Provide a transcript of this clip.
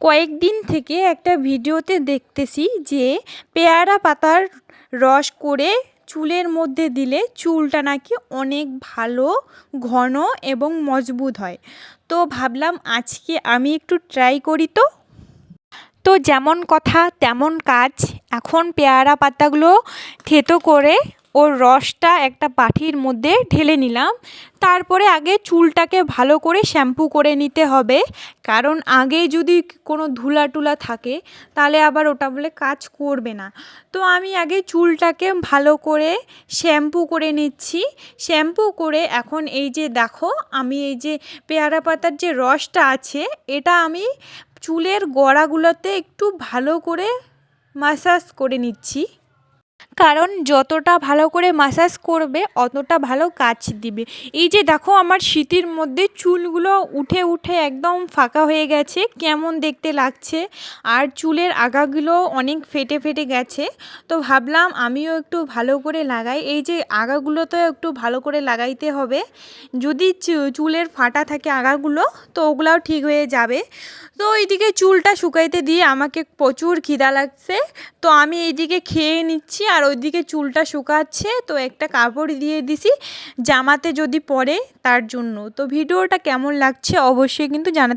কয়েকদিন থেকে একটা ভিডিওতে দেখতেছি যে পেয়ারা পাতার রস করে চুলের মধ্যে দিলে চুলটা নাকি অনেক ভালো ঘন এবং মজবুত হয়। তো ভাবলাম আজকে আমি একটু ট্রাই করি। তো যেমন কথা তেমন কাজ। এখন পেয়ারা পাতাগুলো থেতো করে ওর রসটা একটা বাটির মধ্যে ঢেলে নিলাম। তারপরে আগে চুলটাকে ভালো করে শ্যাম্পু করে নিতে হবে, কারণ আগে যদি কোনো ধুলা টুলা থাকে তাহলে আবার ওটা বলে কাজ করবে না। তো আমি আগে চুলটাকে ভালো করে শ্যাম্পু করে নিচ্ছি। শ্যাম্পু করে এখন এই যে দেখো, আমি এই যে পেয়ারা পাতার যে রসটা আছে এটা আমি চুলের গোড়াগুলোতে একটু ভালো করে ম্যাসাজ করে নিচ্ছি, কারণ যতটা ভালো করে ম্যাসাজ করবে অতটা ভালো কাজ দিবে। এই যে দেখো, আমার শীতের মধ্যে চুলগুলো উঠে উঠে একদম ফাঁকা হয়ে গেছে, কেমন দেখতে লাগছে। আর চুলের আগাগুলো অনেক ফেটে ফেটে গেছে। তো ভাবলাম আমিও একটু ভালো করে লাগাই। এই যে আগাগুলোতে একটু ভালো করে লাগাইতে হবে। যদি চুলের ফাটা থাকে আগাগুলো তো ওগুলাও ঠিক হয়ে যাবে। তো এইদিকে চুলটা শুকাইতে দিয়ে আমাকে প্রচুর খিদা লাগছে, তো আমি এইদিকে খেয়ে নিচ্ছি আর ওইদিকে চুলটা শুকাচ্ছে। তো একটা কাপড় দিয়ে দিছি জামাতে যদি পড়ে তার জন্য। তো ভিডিওটা কেমন লাগছে অবশ্যই কিন্তু জানাতে